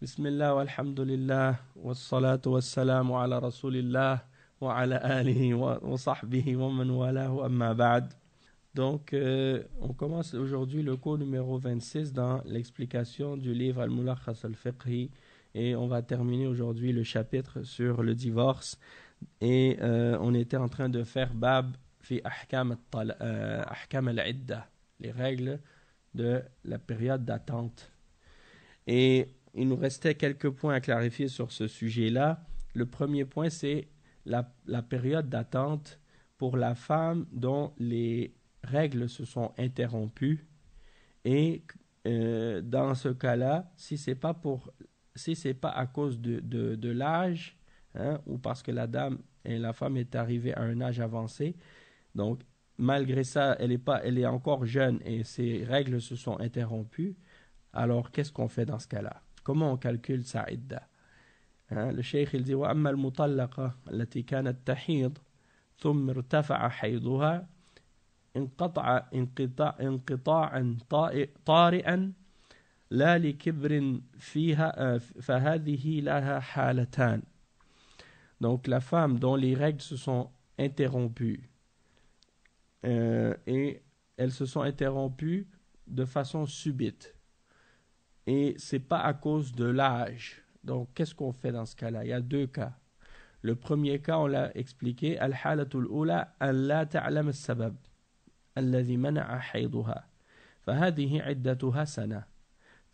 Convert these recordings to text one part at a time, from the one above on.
بسم الله والحمد لله والصلاة والسلام على رسول الله وعلى آله وصحبه ومن والاه أما بعد. Donc, on commence aujourd'hui le cours numéro 26 dans l'explication du livre Al-Mulakhas al-Fiqhi et on va terminer aujourd'hui le chapitre sur le divorce et on était en train de faire Bab fi ahkam al-idda, les règles de la période d'attente. Et il nous restait quelques points à clarifier sur ce sujet-là. Le premier point, c'est la période d'attente pour la femme dont les règles se sont interrompues. Et dans ce cas-là, si c'est pas à cause de l'âge, hein, ou parce que la femme est arrivée à un âge avancé, donc malgré ça, elle est encore jeune et ses règles se sont interrompues, alors qu'est-ce qu'on fait dans ce cas-là? Comment on calcule sa idda? Le cheikh il dit وأما المطلقة التي كانت تحيض ثم ارتفع حيضها انقطاعا طارئا لا لكبر فيها فهذه لها حالتان. Donc la femme dont les règles se sont interrompues et elles se sont interrompues de façon subite. Et c'est pas à cause de l'âge. Donc, qu'est-ce qu'on fait dans ce cas-là? Il y a deux cas. Le premier cas, on l'a expliqué. Al-halatul ula an la ta'lam as-sabab alladhi mana'a hayduha. فهذه عدتها سنة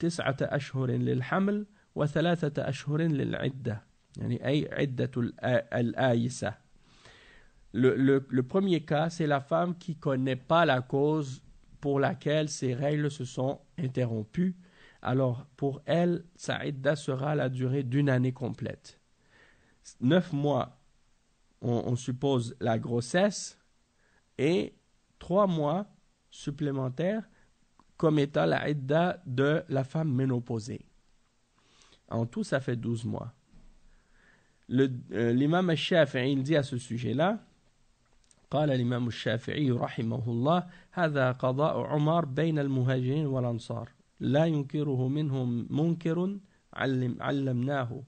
9 أشهر للحمل و3 أشهر للعدة يعني أي عدة الآيسة. Le premier cas, c'est la femme qui connaît pas la cause pour laquelle ses règles se sont interrompues. Alors, pour elle, sa idda sera la durée d'une année complète. 9 mois, on suppose la grossesse, et 3 mois supplémentaires comme étant la idda de la femme ménopausée. En tout, ça fait 12 mois. L'imam al-Shafi'i, il dit à ce sujet-là, قال الإمام الشافعي رحمه الله هذا قضاء عمر بين المهاجرين والأنصار لا ينكره منهم منكر علمناه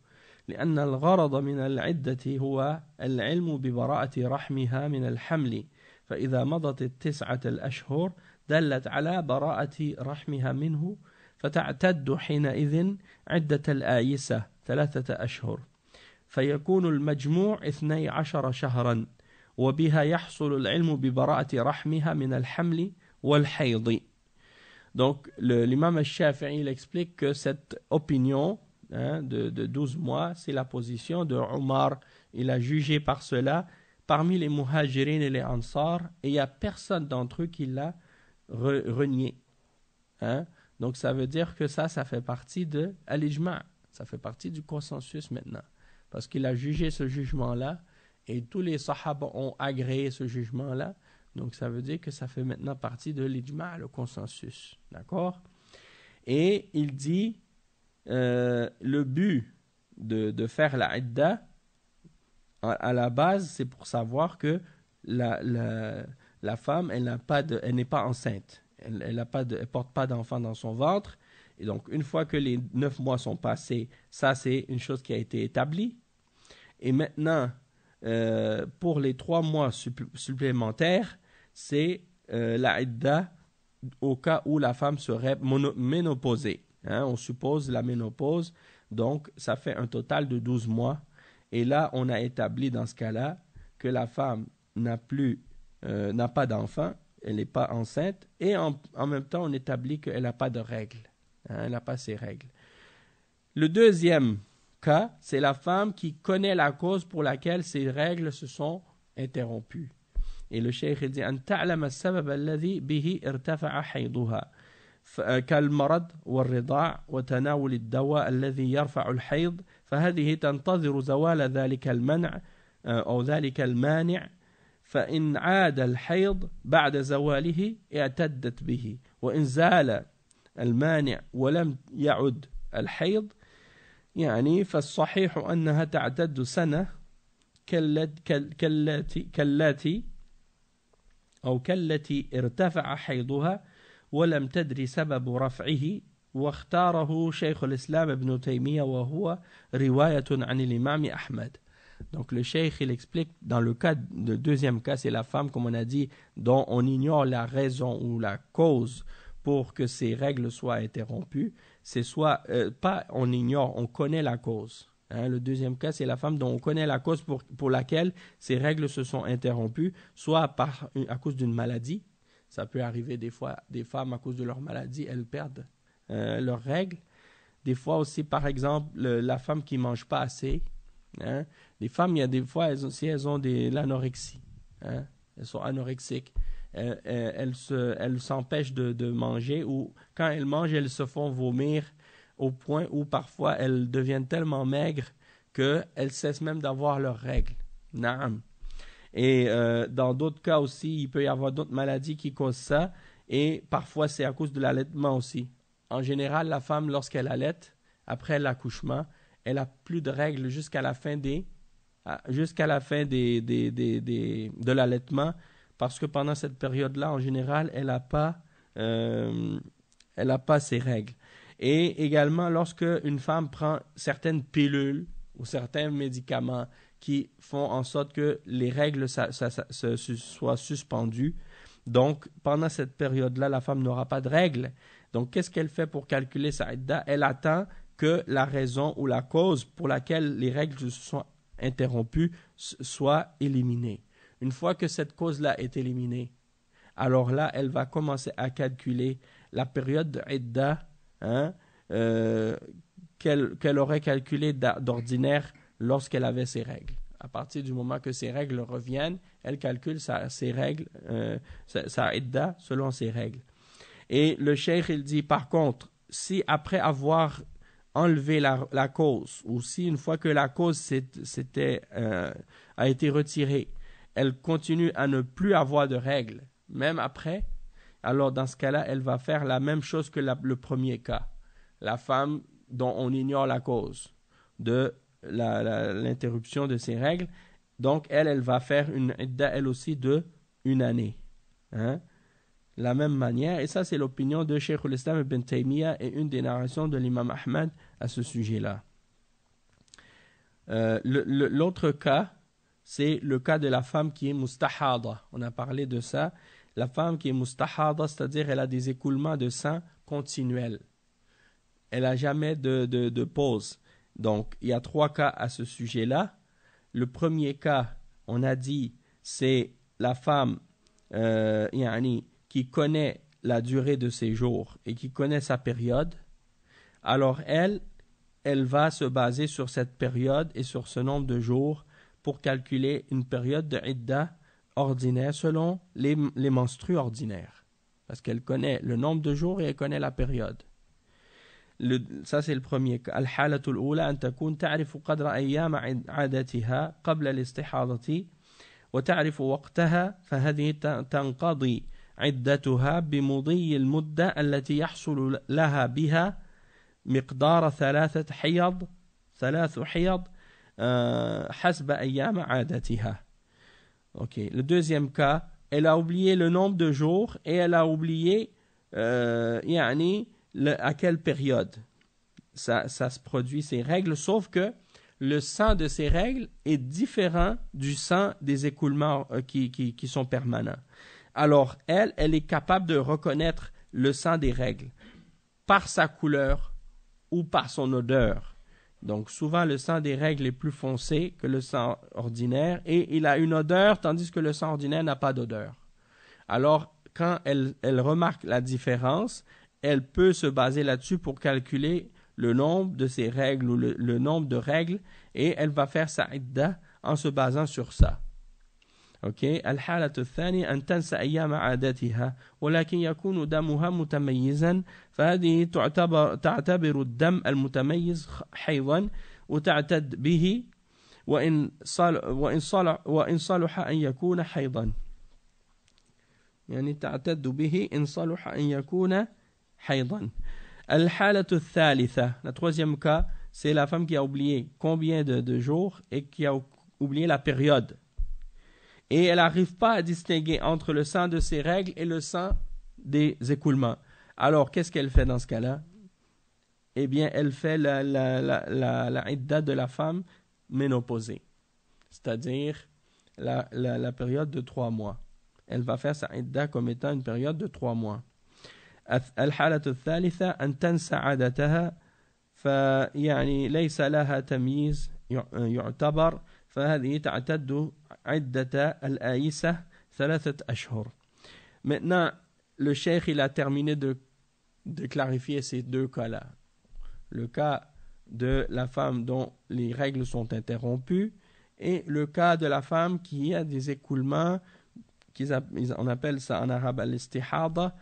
لأن الغرض من العدة هو العلم ببراءة رحمها من الحمل فإذا مضت 9 الأشهر دلت على براءة رحمها منه فتعتد حينئذ عدة الآيسة 3 أشهر فيكون المجموع 12 شهرا وبها يحصل العلم ببراءة رحمها من الحمل والحيض. Donc, l'imam al-Shafi'i il explique que cette opinion de 12 mois, c'est la position de Omar. Il a jugé par cela parmi les muhajirin et les ansar, et il n'y a personne d'entre eux qui l'a renié. Donc, ça veut dire que ça fait partie de al-ijma', ça fait partie du consensus maintenant. Parce qu'il a jugé ce jugement-là, et tous les sahaba ont agréé ce jugement-là. Donc, ça veut dire que ça fait maintenant partie de l'ijma', le consensus. D'accord? Et il dit, le but de faire la idda, à la base, c'est pour savoir que la femme, elle n'est pas enceinte. Elle porte pas d'enfant dans son ventre. Et donc, une fois que les 9 mois sont passés, ça, c'est une chose qui a été établie. Et maintenant, pour les 3 mois supplémentaires, c'est la idda au cas où la femme serait ménopausée. On suppose la ménopause, donc ça fait un total de 12 mois. Et là, on a établi dans ce cas-là que la femme n'a pas d'enfant, elle n'est pas enceinte, et en même temps, on établit qu'elle n'a pas de règles. Elle n'a pas ses règles. Le deuxième cas, c'est la femme qui connaît la cause pour laquelle ses règles se sont interrompues. Et le cheikh dit أن تعلم السبب الذي به ارتفع حيضها كالمرض والرضاع وتناول الدواء الذي يرفع الحيض فهذه تنتظر زوال ذلك المنع أو ذلك المانع فإن عاد الحيض بعد زواله اعتدت به وإن زال المانع ولم يعد الحيض يعني فالصحيح أنها تعتد سنة كالتي ارتفع حيضها ولم تدري سبب رفعه واختاره شيخ الإسلام ابن تيمية وهو رواية عن الإمام أحمد. Donc le cheikh il explique dans le deuxième cas, c'est la femme comme on a dit dont on ignore la raison ou la cause pour que ces règles soient interrompues. C'est soit pas on ignore, on connaît la cause. Hein, le deuxième cas, c'est la femme dont on connaît la cause pour laquelle ces règles se sont interrompues, soit à cause d'une maladie. Ça peut arriver des fois, des femmes à cause de leur maladie, elles perdent leurs règles. Des fois aussi, par exemple, la femme qui ne mange pas assez. Hein. Les femmes, il y a des fois, elles ont de l'anorexie. Hein. Elles sont anorexiques. Elles s'empêchent de manger ou quand elles mangent, elles se font vomir au point où parfois elles deviennent tellement maigres qu'elles cessent même d'avoir leurs règles. Naam. Et dans d'autres cas aussi, il peut y avoir d'autres maladies qui causent ça et parfois c'est à cause de l'allaitement aussi. En général, la femme, lorsqu'elle allaite, après l'accouchement, elle n'a plus de règles jusqu'à la fin de l'allaitement parce que pendant cette période-là, en général, elle n'a pas ses règles. Et également, lorsque une femme prend certaines pilules ou certains médicaments qui font en sorte que les règles soient suspendues, donc pendant cette période-là, la femme n'aura pas de règles. Donc, qu'est-ce qu'elle fait pour calculer sa idda? Elle attend que la raison ou la cause pour laquelle les règles se sont interrompues soit éliminée. Une fois que cette cause-là est éliminée, alors là, elle va commencer à calculer la période de idda qu'elle aurait calculée d'ordinaire lorsqu'elle avait ses règles. À partir du moment que ses règles reviennent, elle calcule sa idda selon ses règles. Et le cheikh, il dit, par contre, si après avoir enlevé la cause, ou si une fois que la cause a été retirée, elle continue à ne plus avoir de règles, même après, alors dans ce cas-là, elle va faire la même chose que le premier cas. La femme dont on ignore la cause de l'interruption de ses règles, donc elle va faire une idda, elle aussi, de une année. Hein? La même manière, et ça c'est l'opinion de Cheikh al-Islam ibn Taymiyyah et une des narrations de l'imam Ahmad à ce sujet-là. L'autre cas, c'est le cas de la femme qui est mustahada. On a parlé de ça. La femme qui est mustahada, c'est-à-dire elle a des écoulements de sang continuels. Elle n'a jamais de pause. Donc, il y a 3 cas à ce sujet-là. Le premier cas, on a dit, c'est la femme qui connaît la durée de ses jours et qui connaît sa période. Alors, elle va se baser sur cette période et sur ce nombre de jours pour calculer une période de idda ordinaire selon les menstrues ordinaires. Parce qu'elle connaît le nombre de jours et elle connaît la période. Ça c'est le premier cas. الحالة الأولى أن تكون تعرف قدر أيام عادتها قبل الاستحاضة وتعرف وقتها فهذه تنقضي عدتها بمضي المدة التي يحصل لها بها مقدار 3 حيض حسب أيام عادتها. Ok. Le deuxième cas, elle a oublié le nombre de jours et elle a oublié à quelle période ça se produit ces règles, sauf que le sang de ces règles est différent du sang des écoulements qui sont permanents. Alors, elle est capable de reconnaître le sang des règles par sa couleur ou par son odeur. Donc, souvent, le sang des règles est plus foncé que le sang ordinaire et il a une odeur, tandis que le sang ordinaire n'a pas d'odeur. Alors, quand elle remarque la différence, elle peut se baser là-dessus pour calculer le nombre de ses règles ou le nombre de règles et elle va faire sa idda en se basant sur ça. Ok. الحالة الثانية أن تنسى أيام عادتها ولكن يكون دمها متميزا فهذه تعتبر الدم المتميز حيضا وتعتد به وإن صلح أن يكون حيضا. يعني تعتد به إن صلح أن يكون حيضا. الحالة الثالثة, la troisième cas, c'est la femme qui a oublié combien de jours et qui a oublié la période. Et elle n'arrive pas à distinguer entre le sang de ses règles et le sang des écoulements. Alors, qu'est-ce qu'elle fait dans ce cas-là? eh bien, elle fait la idda de la femme ménopausée, c'est-à-dire la période de 3 mois. Elle va faire sa idda comme étant une période de 3 mois. الحالة الثالثة أن تنسى عادتها فيعني ليس لها تمييز يعتبر فهذه تعتد عدة الآيسة 3 أشهر. Maintenant, le cheikh il a terminé de clarifier ces 2 cas-là. Le cas de la femme dont les règles sont interrompues et le cas de la femme qui a des écoulements, on appelle ça en arabe al-istihada,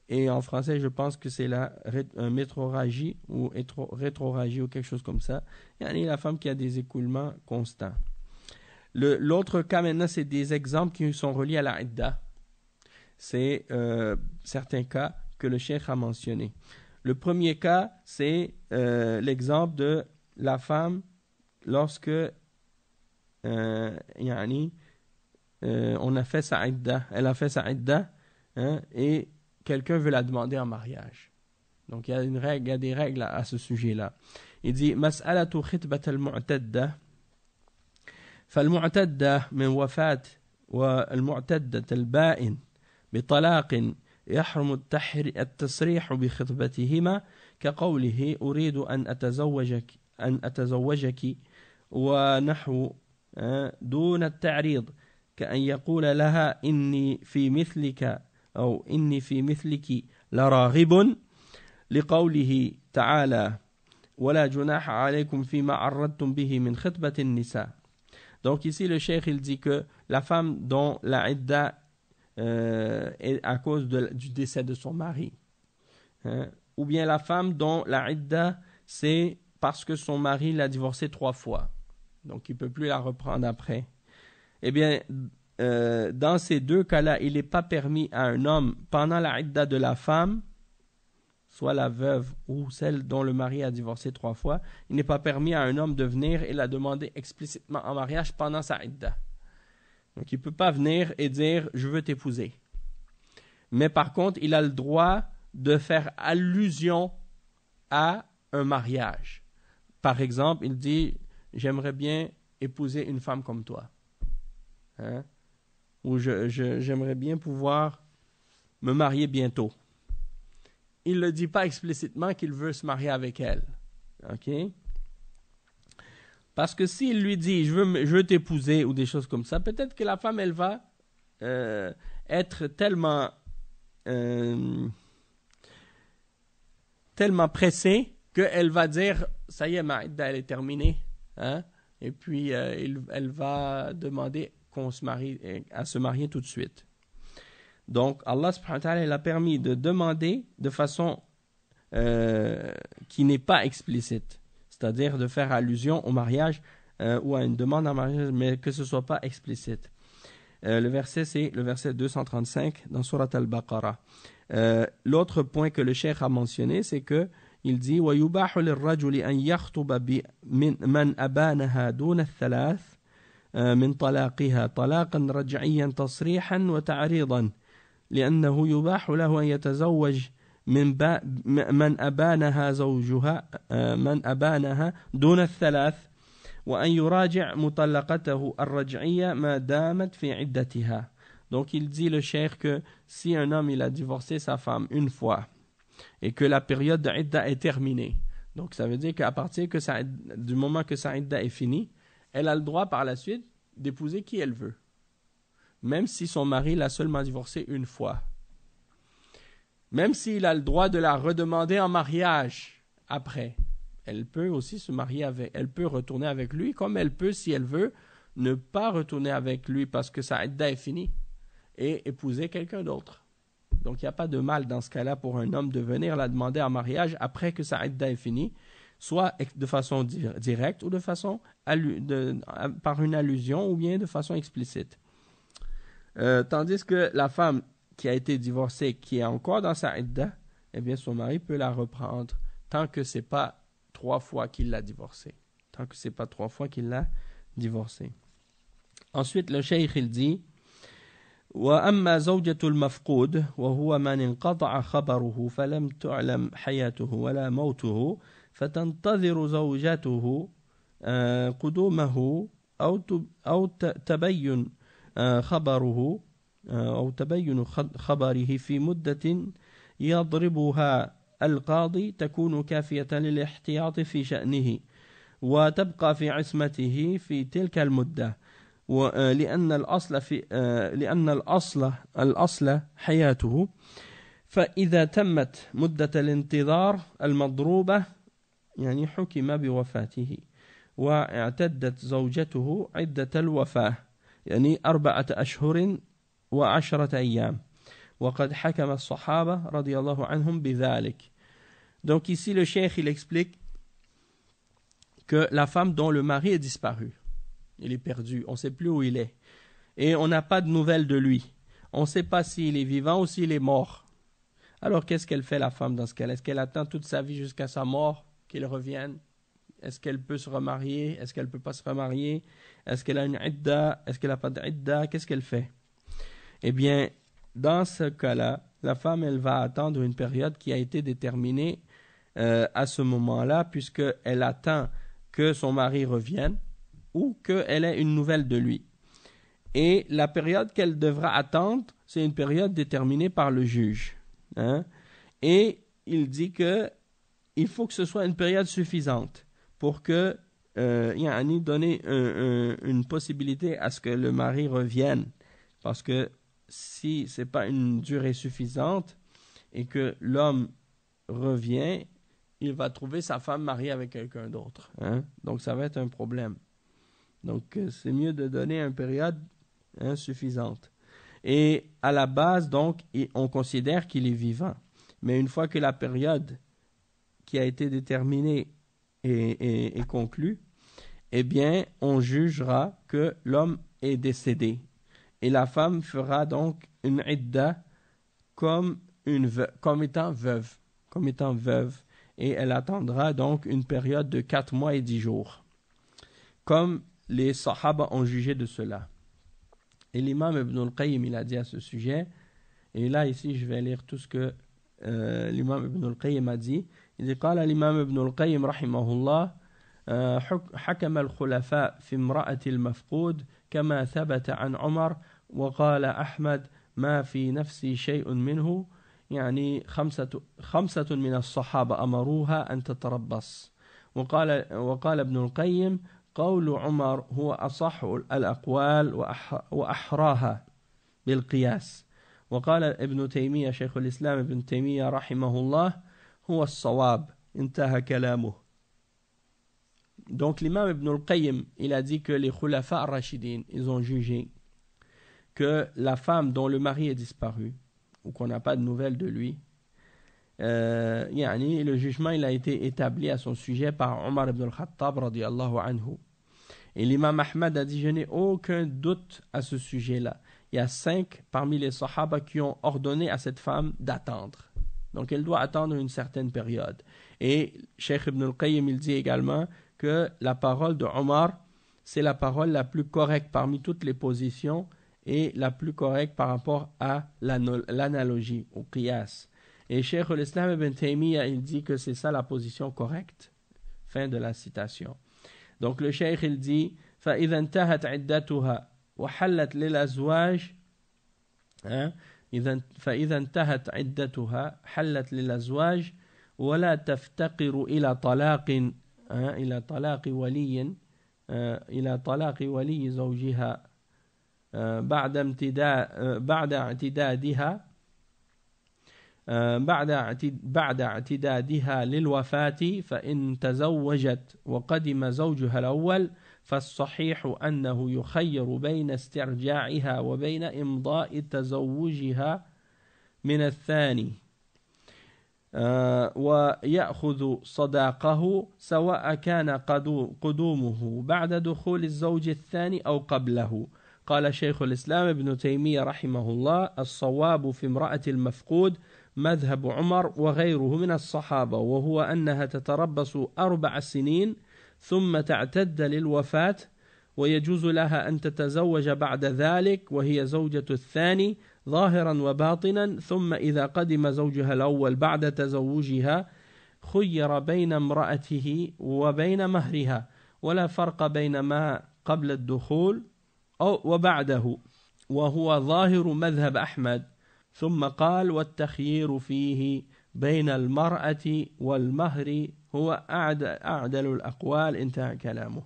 et en français je pense que c'est la métrorragie ou rétrorragie ou quelque chose comme ça. Yani la femme qui a des écoulements constants. L'autre cas maintenant, c'est des exemples qui sont reliés à la idda. C'est certains cas que le cheikh a mentionnés. Le premier cas, c'est l'exemple de la femme lorsque on a fait sa idda, elle a fait sa idda, hein, et quelqu'un veut la demander en mariage. Donc il y a des règles à ce sujet-là. Il dit مسألة خطبة المعتدة فالمعتدة من وفاة والمعتدة البائن بطلاق يحرم التصريح بخطبتهما كقوله أريد أن أتزوجك ونحو دون التعريض كأن يقول لها إني في مثلك أو إني في مثلك لراغب لقوله تعالى ولا جناح عليكم فيما عرضتم به من خطبة النساء. Donc ici le cheikh il dit que la femme dont la idda est à cause du décès de son mari, hein, ou bien la femme dont la idda c'est parce que son mari l'a divorcée 3 fois, donc il ne peut plus la reprendre après. Eh bien, dans ces 2 cas-là, il n'est pas permis à un homme, pendant la idda de la femme, soit la veuve ou celle dont le mari a divorcé 3 fois, il n'est pas permis à un homme de venir et la demander explicitement en mariage pendant sa idda. Donc il ne peut pas venir et dire « je veux t'épouser ». Mais par contre, il a le droit de faire allusion à un mariage. Par exemple, il dit « j'aimerais bien épouser une femme comme toi ». Hein? Ou j'aimerais bien pouvoir me marier bientôt. Il ne le dit pas explicitement qu'il veut se marier avec elle. Ok? Parce que s'il lui dit je veux t'épouser ou des choses comme ça, peut-être que la femme elle va être tellement pressée qu'elle va dire ça y est, ma idda elle est terminée, hein? Et puis elle va demander à se marier tout de suite. Donc Allah subhanahu wa ta'ala il a permis de demander de façon qui n'est pas explicite, c'est-à-dire de faire allusion au mariage ou à une demande en mariage, mais que ce ne soit pas explicite. Le verset c'est le verset 235 dans Surat Al-Baqarah. L'autre point que le cheikh a mentionné, c'est que il dit وَيُبَاحُ لِلرَّجُلِ أَنْ يَخْطُبَ مَنْ أَبَانَهَا دُونَ الثَّلَاثِ من طلاقها طلاقا رجعيا تصريحا وتعريضا لأنه يباح له أن يتزوج من أبانها زوجها من أبانها دون الثلاث وأن يراجع مطلقته الرجعية ما دامت في عدتها. Donc il dit le cheikh que si un homme il a divorcé sa femme une fois et que la période de idda est terminée, donc ça veut dire qu'à partir du moment que sa idda est finie, elle a le droit par la suite d'épouser qui elle veut, même si son mari l'a seulement divorcée une fois. Même s'il a le droit de la redemander en mariage après, elle peut aussi se marier avec, elle peut retourner avec lui, comme elle peut, si elle veut, ne pas retourner avec lui parce que sa idda est finie et épouser quelqu'un d'autre. Donc il n'y a pas de mal dans ce cas-là pour un homme de venir la demander en mariage après que sa idda est finie, soit de façon directe ou de façon par une allusion ou bien de façon explicite. Tandis que la femme qui a été divorcée, qui est encore dans sa idda, eh bien son mari peut la reprendre tant que ce n'est pas 3 fois qu'il l'a divorcée. Tant que ce n'est pas 3 fois qu'il l'a divorcée. Ensuite, le cheikh il dit وأما زوجة المفقود وهو من انقطع خبره فلم تعلم حياته ولا موته فتنتظر زوجته قدومه أو تبين خبره أو تبين خبره في مدة يضربها القاضي تكون كافية للاحتياط في شأنه وتبقى في عصمته في تلك المدة لأن الأصل حياته فإذا تمت مدة الانتظار المضروبة يعني حكم بوفاته واعتدت زوجته عدة الوفاة يعني 4 أشهر و10 أيام وقد حكم الصحابة رضي الله عنهم بذلك. Donc ici le cheikh il explique que la femme dont le mari est disparu, il est perdu, on ne sait plus où il est et on n'a pas de nouvelles de lui, on ne sait pas s'il est vivant ou s'il est mort. Alors qu'est-ce qu'elle fait la femme dans ce cas-là? Est-ce qu'elle attend toute sa vie jusqu'à sa mort qu'il revienne? Est-ce qu'elle peut se remarier? Est-ce qu'elle ne peut pas se remarier? Est-ce qu'elle a une idda? Est-ce qu'elle n'a pas d'idda? Qu'est-ce qu'elle fait? Eh bien, dans ce cas-là, la femme, elle va attendre une période qui a été déterminée à ce moment-là, puisqu'elle attend que son mari revienne ou qu'elle ait une nouvelle de lui. Et la période qu'elle devra attendre, c'est une période déterminée par le juge. Hein? Et il dit que il faut que ce soit une période suffisante pour que donner une possibilité à ce que le mari revienne. Parce que si ce n'est pas une durée suffisante et que l'homme revient, il va trouver sa femme mariée avec quelqu'un d'autre. Hein? Donc ça va être un problème. Donc c'est mieux de donner une période suffisante. Et à la base, donc, on considère qu'il est vivant. Mais une fois que la période qui a été déterminée est conclue, eh bien, on jugera que l'homme est décédé. Et la femme fera donc une idda comme étant veuve. Et elle attendra donc une période de 4 mois et 10 jours. Comme les Sahaba ont jugé de cela. Et l'imam Ibn al-Qayyim, il a dit à ce sujet, et là ici je vais lire tout ce que l'imam Ibn al-Qayyim a dit. Il dit, قال الإمام ابن القيم رحمه الله حكم الخلفاء في امرأة المفقود كما ثبت عن عمر وقال أحمد ما في نفسي شيء منه يعني خمسة من الصحابة أمروها أن تتربص وقال ابن القيم قول عمر هو أصح الأقوال وأحراها بالقياس وقال ابن تيمية شيخ الإسلام ابن تيمية رحمه الله هو الصواب انتهى كلامه. Donc l'imam Ibn al-Qayyim, il a dit que les khulafa ar-rashidin, ils ont jugé que la femme dont le mari est disparu ou qu'on n'a pas de nouvelles de lui, le jugement il a été établi à son sujet par Omar ibn al-Khattab radiyallahu anhu. Et l'imam Ahmad a dit, je n'ai aucun doute à ce sujet-là. Il y a 5 parmi les sahaba qui ont ordonné à cette femme d'attendre. Donc elle doit attendre une certaine période. Et Cheikh Ibn al-Qayyim il dit également que la parole de Omar, c'est la parole la plus correcte parmi toutes les positions et la plus correcte par rapport à l'analogie, au qiyas. Et Cheikh al-Islam ibn Taymiyyah, il dit que c'est ça la position correcte. Fin de la citation. Donc le Cheikh, il dit فَإِذَا انْتَهَتْ عِدَّتُهَا وَحَلَّتْ لِلْأَزْوَاجِ فإذا انتهت عدتها حلت للأزواج ولا تفتقر إلى طلاق ولي زوجها بعد اعتدادها للوفاة فإن تزوجت وقدم زوجها الأول فالصحيح أنه يخير بين استرجاعها وبين إمضاء تزوجها من الثاني ويأخذ صداقه سواء كان قدومه بعد دخول الزوج الثاني أو قبله. قال شيخ الإسلام ابن تيمية رحمه الله الصواب في امرأة المفقود مذهب عمر وغيره من الصحابة وهو أنها تتربص 4 سنين ثم تعتد للوفاة ويجوز لها أن تتزوج بعد ذلك وهي زوجة الثاني ظاهرا وباطنا ثم إذا قدم زوجها الأول بعد تزوجها خير بين امرأته وبين مهرها ولا فرق بين ما قبل الدخول أو وبعده وهو ظاهر مذهب أحمد ثم قال والتخيير فيه بين المرأة والمهر هو أعدل الأقوال انتهى كلامه.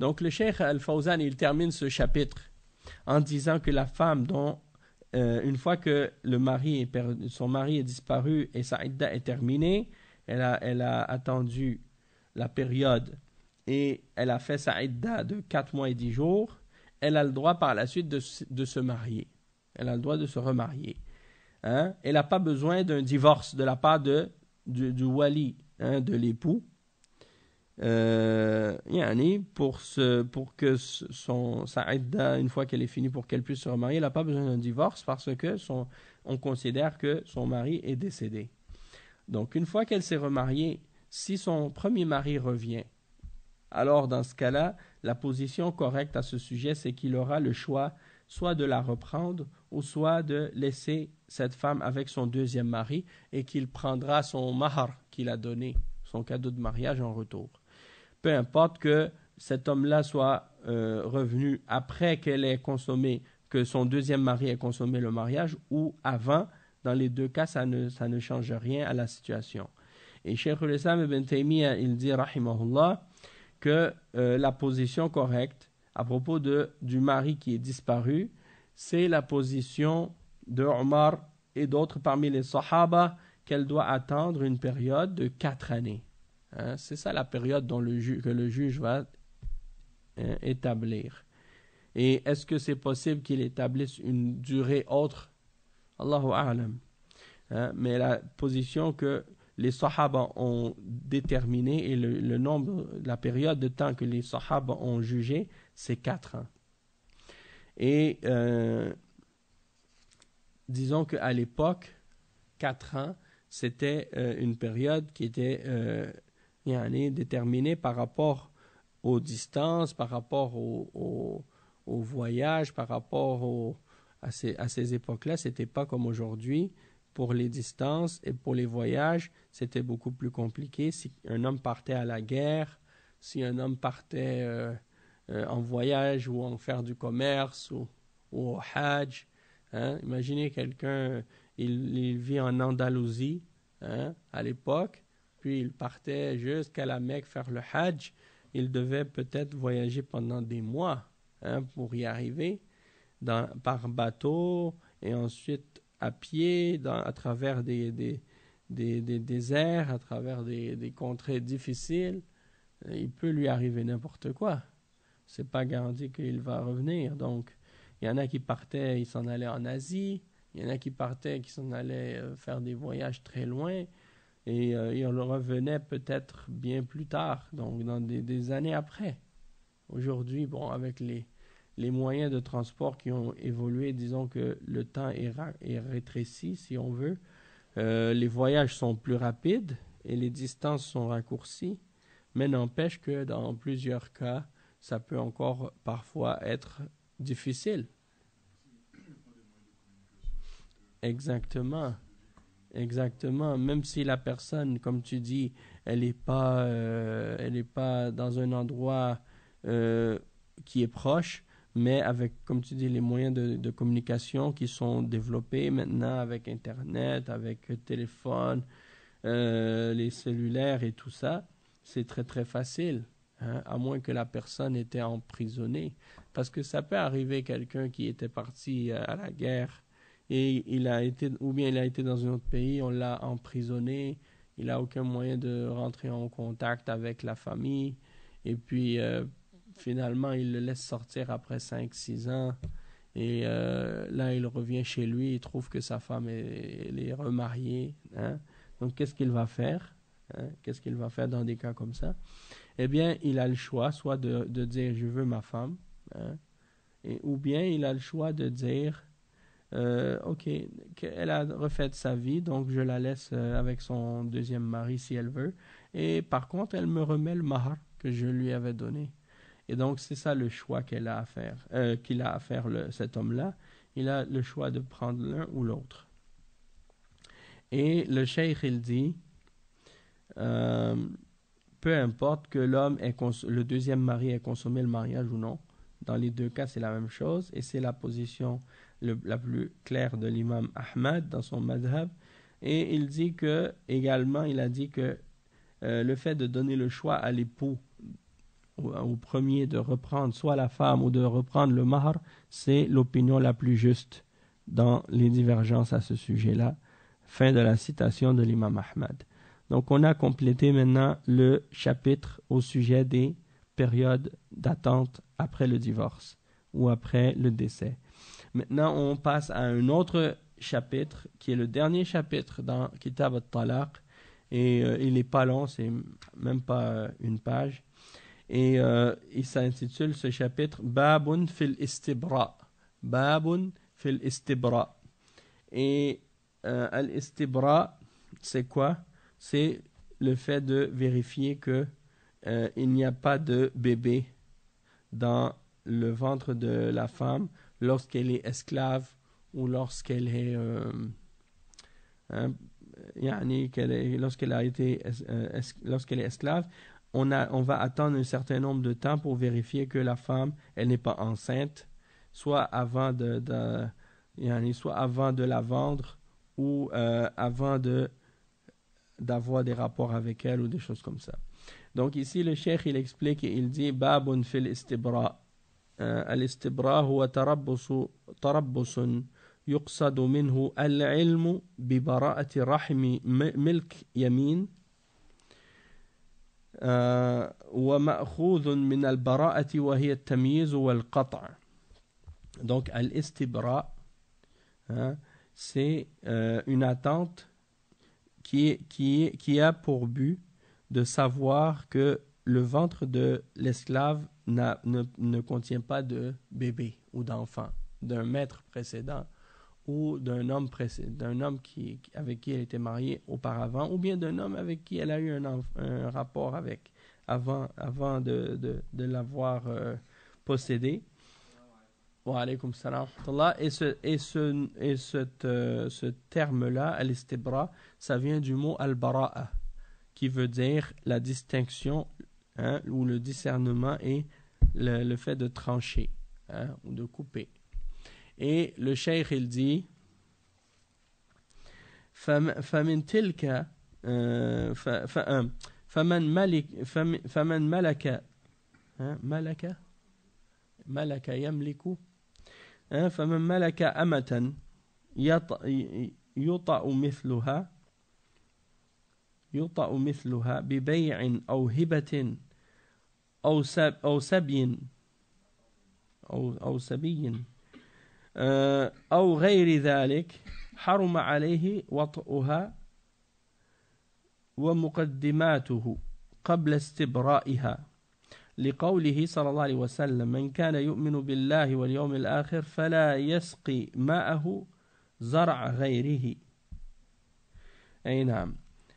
Donc le Cheikh Al-Fawzan il termine ce chapitre en disant que la femme dont une fois que son mari est disparu et sa idda est terminée, elle a attendu la période et elle a fait sa idda de 4 mois et 10 jours, elle a le droit par la suite de se marier. Elle a le droit de se remarier. Hein? Elle n'a pas besoin d'un divorce de la part du wali, hein, de l'époux. Pour que sa idda, une fois qu'elle est finie, pour qu'elle puisse se remarier, elle n'a pas besoin d'un divorce parce que on considère que son mari est décédé. Donc, une fois qu'elle s'est remariée, si son premier mari revient, alors dans ce cas-là, la position correcte à ce sujet, c'est qu'il aura le choix soit de la reprendre ou soit de laisser cette femme avec son deuxième mari et qu'il prendra son mahar qu'il a donné, son cadeau de mariage en retour. Peu importe que cet homme-là soit revenu après qu'elle ait consommé, que son deuxième mari ait consommé le mariage ou avant, dans les deux cas, ça ne change rien à la situation. Et Cheikh al-Islam ibn Taymiyyah, il dit, rahimahullah, que la position correcte à propos du mari qui est disparu, c'est la position de Omar et d'autres parmi les Sahaba qu'elle doit attendre une période de 4 années. Hein, c'est ça la période que le juge va établir. Et est-ce que c'est possible qu'il établisse une durée autre? Allahu a'lam. Hein, mais la position que les Sahaba ont déterminée et le nombre, la période de temps que les Sahaba ont jugé, c'est 4 ans. Et disons qu'à l'époque, 4 ans, c'était une période qui était déterminée par rapport aux distances, par rapport au voyage, par rapport à ces époques-là. Ce n'était pas comme aujourd'hui. Pour les distances et pour les voyages, c'était beaucoup plus compliqué. Si un homme partait à la guerre, si un homme partait en voyage ou en faire du commerce ou au Hajj, hein, imaginez quelqu'un, il vit en Andalousie, hein, à l'époque, puis il partait jusqu'à la Mecque faire le Hajj. Il devait peut-être voyager pendant des mois, hein, pour y arriver par bateau et ensuite à pied, à travers des déserts, à travers des contrées difficiles. Il peut lui arriver n'importe quoi. C'est pas garanti qu'il va revenir. Donc, il y en a qui partaient, ils s'en allaient en Asie. Il y en a qui partaient, qui s'en allaient faire des voyages très loin. Et ils revenaient peut-être bien plus tard, donc dans des années après. Aujourd'hui, bon, avec les moyens de transport qui ont évolué, disons que le temps est rétréci, si on veut. Les voyages sont plus rapides et les distances sont raccourcies, mais n'empêche que dans plusieurs cas, ça peut encore parfois être difficile. Exactement. Exactement. Même si la personne, comme tu dis, elle n'est pas dans un endroit qui est proche, mais avec, comme tu dis, les moyens de communication qui sont développés maintenant avec Internet, avec le téléphone, les cellulaires et tout ça, c'est très très facile, hein, à moins que la personne était emprisonnée. Parce que ça peut arriver quelqu'un qui était parti à la guerre et il a été dans un autre pays, on l'a emprisonné, il n'a aucun moyen de rentrer en contact avec la famille, et puis finalement il le laisse sortir après 5-6 ans, et là il revient chez lui, il trouve que sa femme elle est remariée, hein? Donc qu'est-ce qu'il va faire, hein? Qu'est-ce qu'il va faire dans des cas comme ça? Eh bien, il a le choix soit de dire je veux ma femme, hein? Ou bien il a le choix de dire ok, elle a refait sa vie, donc je la laisse avec son deuxième mari si elle veut, et par contre elle me remet le mahar que je lui avais donné. Et donc c'est ça le choix qu'il a à faire cet homme-là. Il a le choix de prendre l'un ou l'autre. Et le cheikh il dit peu importe que le deuxième mari ait consommé le mariage ou non. Dans les deux cas, c'est la même chose. Et c'est la position la plus claire de l'imam Ahmad dans son madhab. Et il dit que, également, il a dit que le fait de donner le choix à l'époux, au premier, de reprendre soit la femme ou de reprendre le mahr, c'est l'opinion la plus juste dans les divergences à ce sujet-là. Fin de la citation de l'imam Ahmad. Donc on a complété maintenant le chapitre au sujet des périodes d'attente après le divorce ou après le décès. Maintenant on passe à un autre chapitre qui est le dernier chapitre dans Kitab al-Talaq et il n'est pas long, c'est même pas une page. Et il s'intitule ce chapitre Babun fil istibra. Babun fil istibra. Et al-istibra, c'est quoi? C'est le fait de vérifier que il n'y a pas de bébé dans le ventre de la femme lorsqu'elle est esclave ou lorsqu'elle est lorsqu'elle est esclave. On va attendre un certain nombre de temps pour vérifier que la femme elle n'est pas enceinte, soit avant de la vendre ou avant d'avoir des rapports avec elle ou des choses comme ça. Donc ici le cheikh il explique et il dit babun fil istibra. Al-istibra huwa tarabbus يقصد منه العلم ببراءة رحم ملك يمين ومأخوذ من البراءة وهي التمييز والقطع. Donc al-istibra, c'est une attente qui a pour but de savoir que le ventre de l'esclave ne contient pas de bébé ou d'enfant, d'un maître précédent ou d'un homme avec qui elle était mariée auparavant, ou bien d'un homme avec qui elle a eu un rapport avant de l'avoir possédé. Wa alaykum salam wa rahmatullah. Ce terme-là, al-istibra, ça vient du mot al-bara'a, qui veut dire la distinction, ou le discernement et le fait de trancher, ou de couper. Et le cheikh il dit فمن تلك فمن ملك أمة يطأ مثلها ببيع أو هبة أو سبي أو غير ذلك حرم عليه وطئها ومقدماته قبل استبرائها لقوله صلى الله عليه وسلم من كان يؤمن بالله واليوم الآخر فلا يسقي ماءه زرع غيره. أي نعم.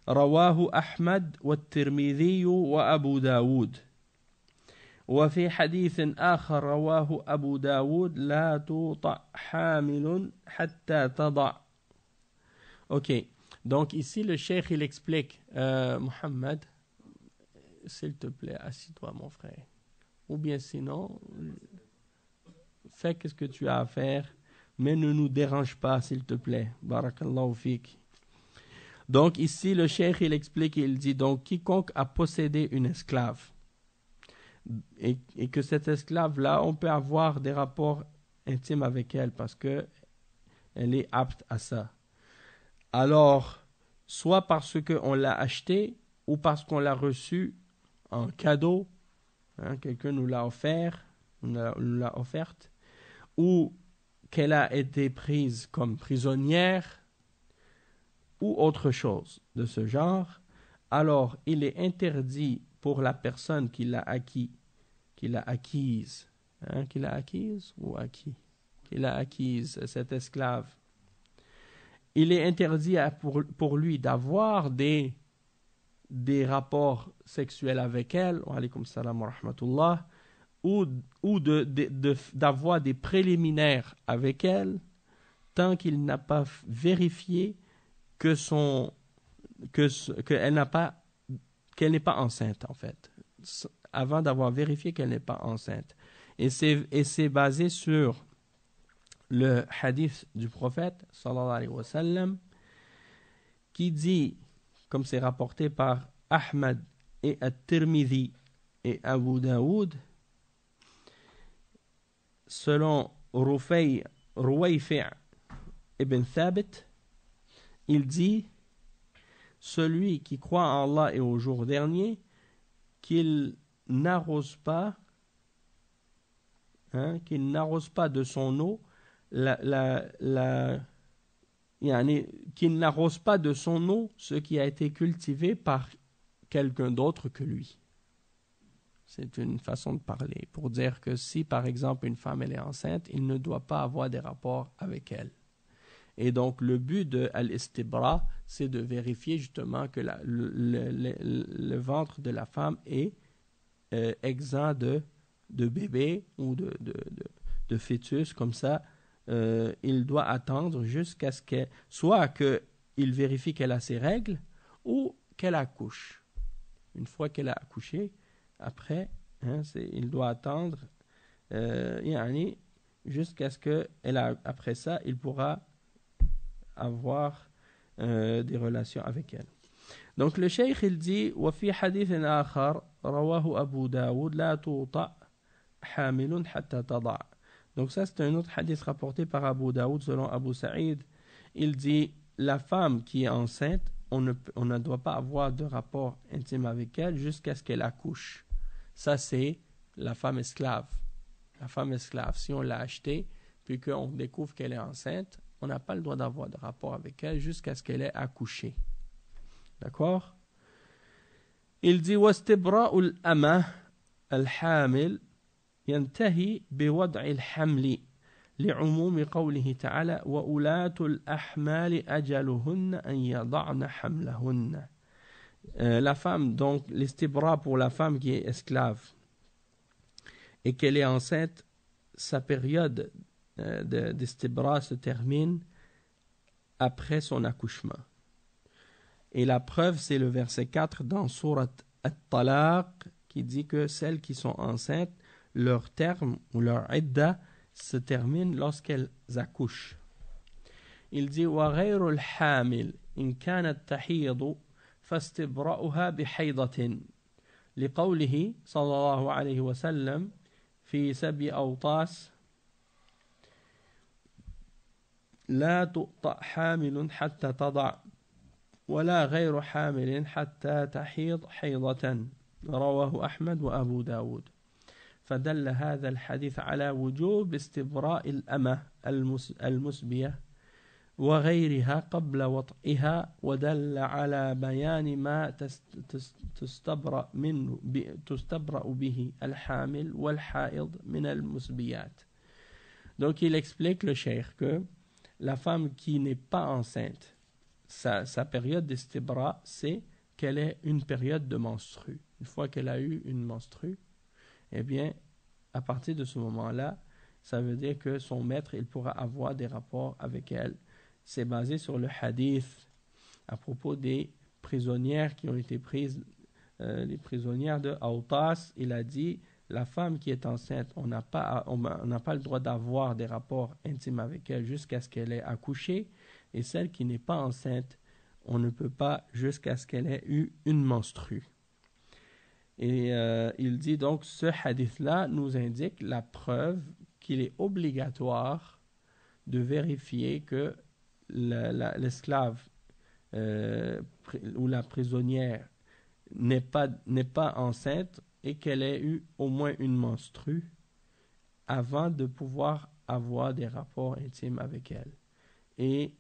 رواه أحمد والترمذي وأبو داود. وفي حديث آخر رواه أبو داود لا توطأ حامل حتى تضع. Ok, donc ici le cheikh il explique, Mohammed, s'il te plaît, assis-toi mon frère, ou bien sinon fais ce que tu as à faire, mais ne nous dérange pas s'il te plaît. Barakallahu fik. Donc ici le cheikh il explique et il dit donc quiconque a possédé une esclave et que cette esclave là on peut avoir des rapports intimes avec elle parce que elle est apte à ça. Alors, soit parce qu'on l'a acheté ou parce qu'on l'a reçu en cadeau, quelqu'un nous l'a offert, nous l'a offerte, ou qu'elle a été prise comme prisonnière, ou autre chose de ce genre, alors il est interdit pour la personne qui l'a acquise, cette esclave, il est interdit pour lui d'avoir des rapports sexuels avec elle, wa alaykum salam wa rahmatullah, ou d'avoir des préliminaires avec elle, tant qu'il n'a pas vérifié qu'elle n'a pas qu'elle n'est pas enceinte, en fait, avant d'avoir vérifié qu'elle n'est pas enceinte. Et c'est basé sur le hadith du prophète, sallallahu alayhi wa sallam, qui dit, comme c'est rapporté par Ahmad et At-Tirmidhi et Abu Daoud, selon Ruwayfi' ibn Thabit, il dit, celui qui croit en Allah et au jour dernier, qu'il n'arrose pas de son eau qu'il n'arrose pas de son eau ce qui a été cultivé par quelqu'un d'autre que lui. C'est une façon de parler pour dire que si par exemple une femme elle est enceinte, il ne doit pas avoir des rapports avec elle. Et donc le but de al-istibra, c'est de vérifier justement que le ventre de la femme est exempt de bébé ou de fœtus, comme ça. Il doit attendre jusqu'à ce que soit qu'il vérifie qu'elle a ses règles ou qu'elle accouche. Une fois qu'elle a accouché, après, il doit attendre jusqu'à ce que après ça, il pourra avoir des relations avec elle. Donc le cheikh il dit وفي حديث آخر رواه أبو داود لا توطأ حامل حتى تضع. Donc ça c'est un autre hadith rapporté par Abu Daoud selon Abu Saïd. Il dit la femme qui est enceinte, on ne doit pas avoir de rapport intime avec elle jusqu'à ce qu'elle accouche. Ça c'est la femme esclave. La femme esclave, si on l'a achetée puis qu'on découvre qu'elle est enceinte, on n'a pas le droit d'avoir de rapport avec elle jusqu'à ce qu'elle ait accouché. D'accord? Il dit واستبراء الأمة الحامل ينتهي بوضع الحمل لعموم قوله تعالى وأولاة الأحمال أجلهن أن يضعن حملهن. La femme, donc l'istibra pour la femme qui est esclave et qu'elle est enceinte, sa période d'istibra se termine après son accouchement. Et la preuve, c'est le verset 4 dans Surat At-Talaq qui dit que celles qui sont enceintes, leur terme ou leur idda se termine lorsqu'elles accouchent. Il dit وغير الحامل إن كانت تحيض فاستبرأها بحيضة لقوله صلى الله عليه وسلم في سبي أوطاس لا تؤطأ حامل حتى تضع ولا غير حامل حتى تحيض حيضة رواه أحمد وأبو داود. فدل هذا الحديث على وجوب استبراء الأمة المسبية وغيرها قبل وطئها ودل على بيان ما تستبرأ به الحامل والحائض من المسبيات. Donc il explique le cheikh que la femme qui n'est pas enceinte, sa période d'istibra, c'est qu'elle ait une période de menstru. Une fois qu'elle a eu une menstru, eh bien, à partir de ce moment-là, ça veut dire que son maître, il pourra avoir des rapports avec elle. C'est basé sur le hadith à propos des prisonnières qui ont été prises, les prisonnières de Autas. Il a dit, la femme qui est enceinte, on n'a pas le droit d'avoir des rapports intimes avec elle jusqu'à ce qu'elle ait accouché. Et celle qui n'est pas enceinte, on ne peut pas jusqu'à ce qu'elle ait eu une menstrue. Et il dit donc, ce hadith-là nous indique la preuve qu'il est obligatoire de vérifier que l'esclave ou la prisonnière n'est pas enceinte et qu'elle ait eu au moins une menstrue avant de pouvoir avoir des rapports intimes avec elle. Et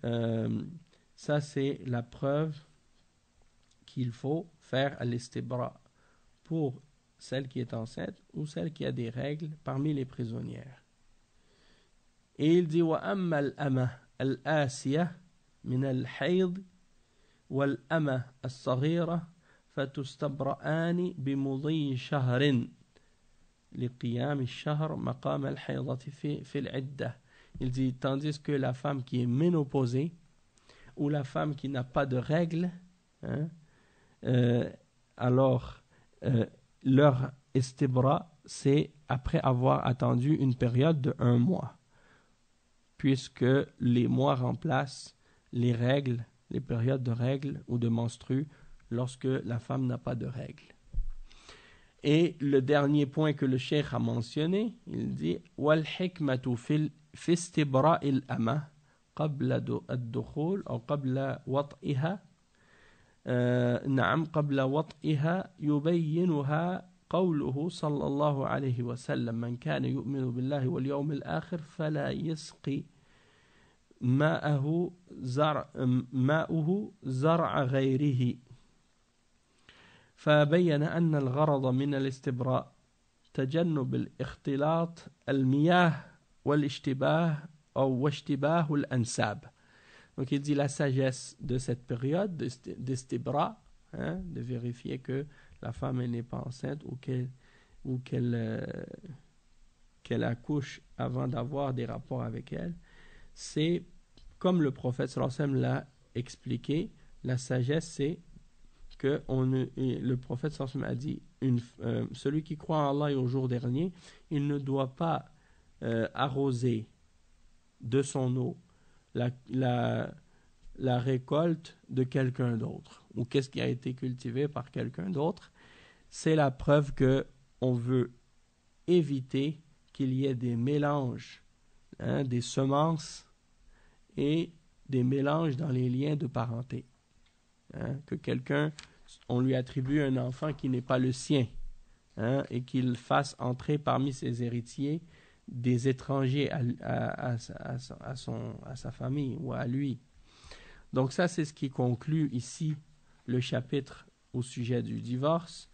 ça, c'est la preuve qu'il faut faire à l'istibra pour celle qui est enceinte ou celle qui a des règles parmi les prisonnières. Et il dit وَأَمَّا الْأَمَةِ الْآسِيَةِ مِنَ الْحَيْضِ وَالْأَمَةِ الصَّغِيرَةِ فَتُسْتَبْرَآنِ بِمُضِيِّ شَهْرٍ لِقِيَامِ الشَّهْرِ مَقَامَ الْحَيْضَةِ فِي الْعِدَّةِ. Il dit, tandis que la femme qui est ménopausée ou la femme qui n'a pas de règles, alors leur istibra, c'est après avoir attendu une période de 1 mois, puisque les mois remplacent les règles, les périodes de règles ou de menstrues lorsque la femme n'a pas de règles. Et le dernier point que le cheikh a mentionné, il dit wal hikmatu fi istibra'il ama qabla ad-dukhul ou qabla wat'iha نعم قبل وطئها يبينها قوله صلى الله عليه وسلم من كان يؤمن بالله واليوم الآخر فلا يسقي ماءه زرع غيره فبين أن الغرض من الاستبراء تجنب الاختلاط المياه والاشتباه أو واشتباه الأنساب. Donc il dit la sagesse de cette période d'istibra, de vérifier que la femme n'est pas enceinte ou qu'elle accouche avant d'avoir des rapports avec elle, c'est comme le prophète sallallahu alayhi wa sallam l'a expliqué, la sagesse c'est que le prophète sallallahu alayhi wa sallam a dit celui qui croit en Allah et au jour dernier, il ne doit pas arroser de son eau la récolte de quelqu'un d'autre ou qu'est-ce qui a été cultivé par quelqu'un d'autre. C'est la preuve que on veut éviter qu'il y ait des mélanges, des semences et des mélanges dans les liens de parenté, que quelqu'un, on lui attribue un enfant qui n'est pas le sien, et qu'il fasse entrer parmi ses héritiers des étrangers à sa famille ou à lui. Donc ça, c'est ce qui conclut ici le chapitre au sujet du divorce.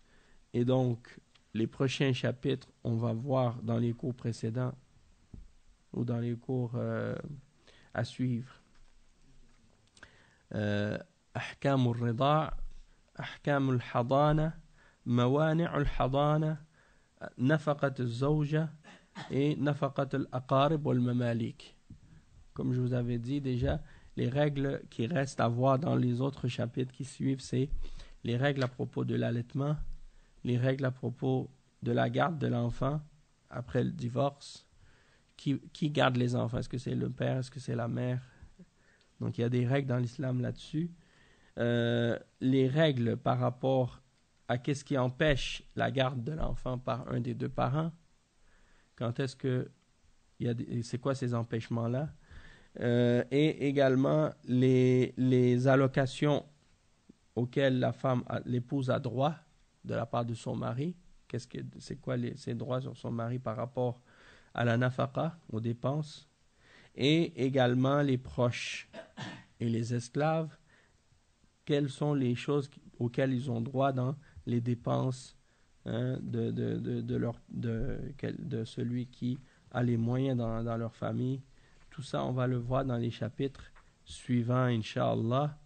Et donc, les prochains chapitres, on va voir dans les cours précédents ou dans les cours à suivre. أحكام الرضاع أحكام الحضانة موانع الحضانة نفقة الزوجة et nafaqat al-aqarib wal-mamalik. Comme je vous avais dit déjà, les règles qui restent à voir dans les autres chapitres qui suivent, c'est les règles à propos de l'allaitement, les règles à propos de la garde de l'enfant après le divorce, qui garde les enfants, est-ce que c'est le père, est-ce que c'est la mère? Donc il y a des règles dans l'islam là-dessus. Les règles par rapport à qu'est-ce qui empêche la garde de l'enfant par un des deux parents. Quand est-ce que c'est quoi ces empêchements-là? Et également les allocations auxquelles l'épouse a droit de la part de son mari. C'est quoi ses droits sur son mari par rapport à la nafaqa, aux dépenses? Et également les proches et les esclaves. Quelles sont les choses auxquelles ils ont droit dans les dépenses de celui qui a les moyens dans leur famille. Tout ça, on va le voir dans les chapitres suivants, Inch'Allah.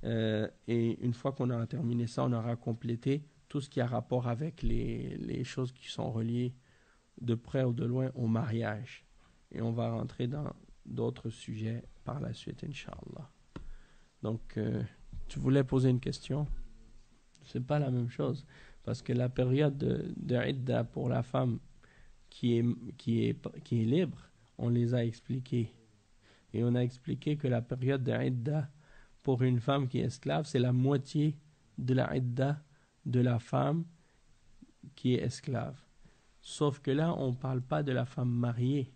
Et une fois qu'on aura terminé ça, on aura complété tout ce qui a rapport avec les choses qui sont reliées de près ou de loin au mariage. Et on va rentrer dans d'autres sujets par la suite, Inch'Allah. Donc, tu voulais poser une question? C'est pas la même chose. Parce que la période de idda pour la femme qui est libre, on les a expliquées. Et on a expliqué que la période de idda pour une femme qui est esclave, c'est la moitié de la idda de la femme qui est esclave. Sauf que là, on ne parle pas de la femme mariée.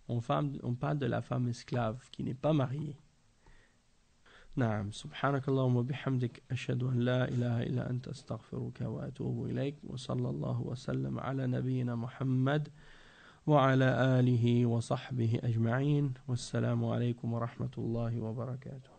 On parle de la femme esclave qui n'est pas mariée. نعم سبحانك اللهم وبحمدك أشهد أن لا إله إلا أنت أستغفرك وأتوب إليك وصلى الله وسلم على نبينا محمد وعلى آله وصحبه أجمعين والسلام عليكم ورحمة الله وبركاته.